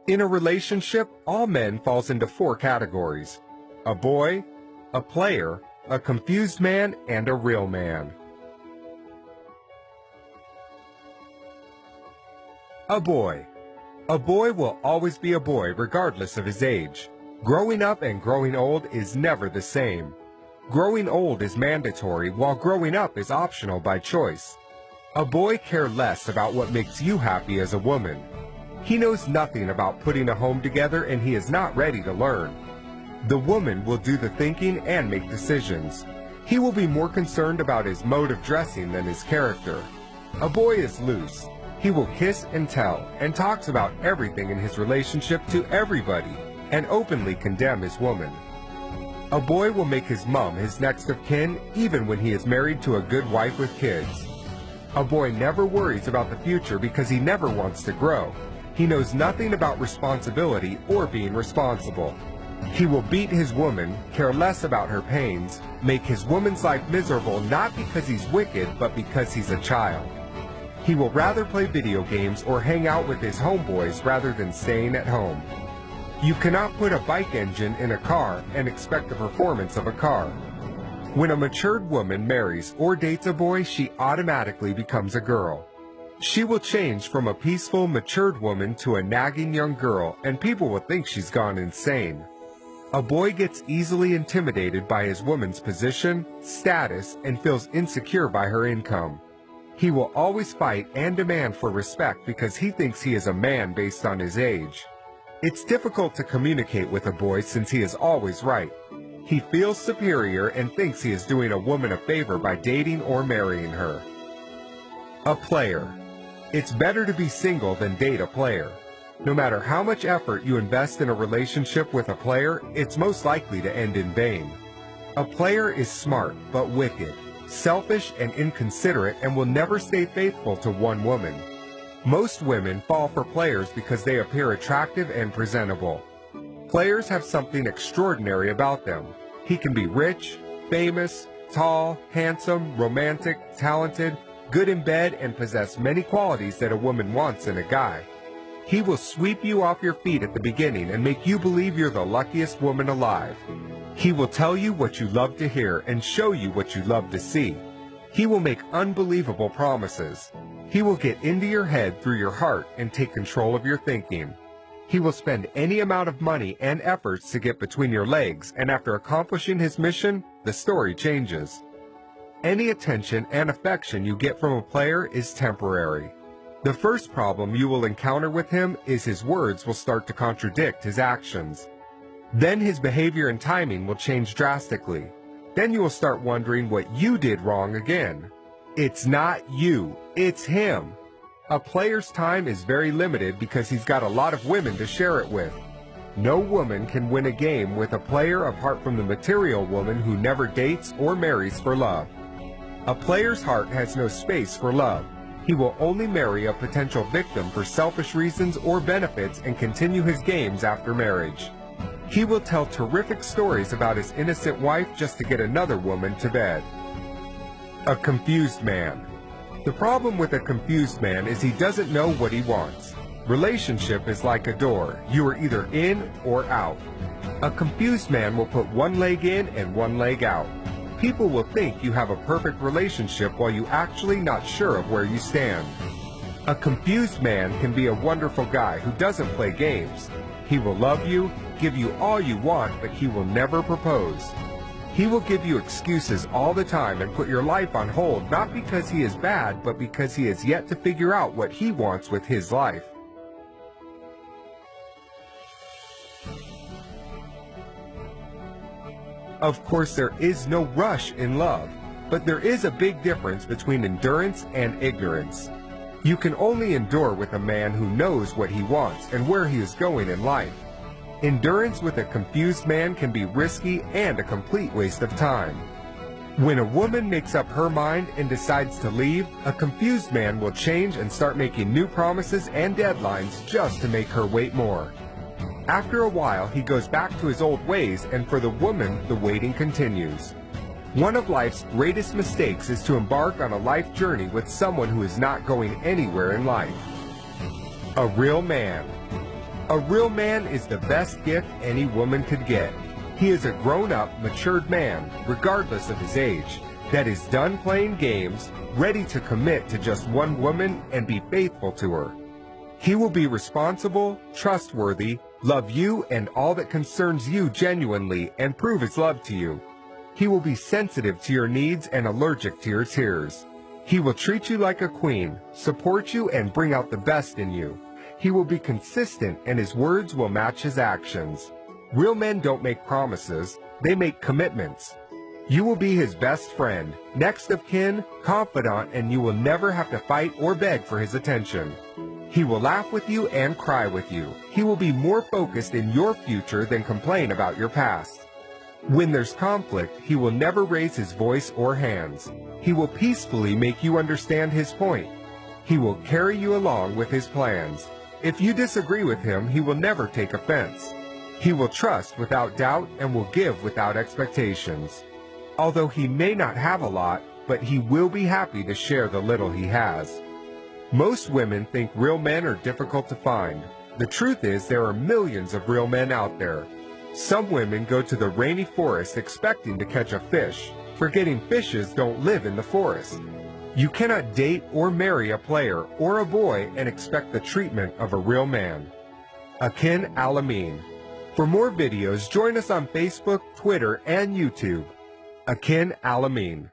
In a relationship, all men falls into four categories: a boy, a player, a confused man, and a real man. A boy. A boy will always be a boy regardless of his age. Growing up and growing old is never the same. Growing old is mandatory, while growing up is optional by choice. A boy cares less about what makes you happy as a woman. He knows nothing about putting a home together, and he is not ready to learn. The woman will do the thinking and make decisions. He will be more concerned about his mode of dressing than his character. A boy is loose. He will kiss and tell, and talks about everything in his relationship to everybody, and openly condemn his woman. A boy will make his mom his next of kin, even when he is married to a good wife with kids. A boy never worries about the future because he never wants to grow. He knows nothing about responsibility or being responsible. He will beat his woman, care less about her pains, make his woman's life miserable not because he's wicked, but because he's a child. He will rather play video games or hang out with his homeboys rather than staying at home. You cannot put a bike engine in a car and expect the performance of a car. When a matured woman marries or dates a boy, she automatically becomes a girl. She will change from a peaceful, matured woman to a nagging young girl, and people will think she's gone insane. A boy gets easily intimidated by his woman's position, status, and feels insecure by her income. He will always fight and demand for respect because he thinks he is a man based on his age. It's difficult to communicate with a boy since he is always right. He feels superior and thinks he is doing a woman a favor by dating or marrying her. A player. It's better to be single than date a player. No matter how much effort you invest in a relationship with a player, it's most likely to end in vain. A player is smart but wicked, selfish and inconsiderate, and will never stay faithful to one woman. Most women fall for players because they appear attractive and presentable. Players have something extraordinary about them. He can be rich, famous, tall, handsome, romantic, talented, good in bed, and possess many qualities that a woman wants in a guy. He will sweep you off your feet at the beginning and make you believe you're the luckiest woman alive. He will tell you what you love to hear and show you what you love to see. He will make unbelievable promises. He will get into your head through your heart and take control of your thinking. He will spend any amount of money and efforts to get between your legs, and after accomplishing his mission, the story changes. Any attention and affection you get from a player is temporary. The first problem you will encounter with him is his words will start to contradict his actions. Then his behavior and timing will change drastically. Then you will start wondering what you did wrong again. It's not you, it's him. A player's time is very limited because he's got a lot of women to share it with. No woman can win a game with a player apart from the material woman who never dates or marries for love. A player's heart has no space for love. He will only marry a potential victim for selfish reasons or benefits and continue his games after marriage. He will tell terrific stories about his innocent wife just to get another woman to bed. A confused man. The problem with a confused man is he doesn't know what he wants. Relationship is like a door. You are either in or out. A confused man will put one leg in and one leg out. People will think you have a perfect relationship while you actually not sure of where you stand. A confused man can be a wonderful guy who doesn't play games. He will love you, give you all you want, but he will never propose. He will give you excuses all the time and put your life on hold, not because he is bad, but because he has yet to figure out what he wants with his life. Of course, there is no rush in love, but there is a big difference between endurance and ignorance. You can only endure with a man who knows what he wants and where he is going in life. Endurance with a confused man can be risky and a complete waste of time. When a woman makes up her mind and decides to leave, a confused man will change and start making new promises and deadlines just to make her wait more. After a while, he goes back to his old ways, and for the woman, the waiting continues. One of life's greatest mistakes is to embark on a life journey with someone who is not going anywhere in life. A real man. A real man is the best gift any woman could get. He is a grown-up, matured man, regardless of his age, that is done playing games, ready to commit to just one woman and be faithful to her. He will be responsible, trustworthy, love you and all that concerns you genuinely, and prove his love to you. He will be sensitive to your needs and allergic to your tears. He will treat you like a queen, support you, and bring out the best in you. He will be consistent, and his words will match his actions. Real men don't make promises, they make commitments. You will be his best friend, next of kin, confidant, and you will never have to fight or beg for his attention. He will laugh with you and cry with you. He will be more focused in your future than complain about your past. When there's conflict, he will never raise his voice or hands. He will peacefully make you understand his point. He will carry you along with his plans. If you disagree with him, he will never take offense. He will trust without doubt and will give without expectations. Although he may not have a lot, but he will be happy to share the little he has. Most women think real men are difficult to find. The truth is there are millions of real men out there. Some women go to the rainy forest expecting to catch a fish, forgetting fishes don't live in the forest. You cannot date or marry a player or a boy and expect the treatment of a real man. Akin Al-Amin. For more videos, join us on Facebook, Twitter, and YouTube. Akin Al-Amin.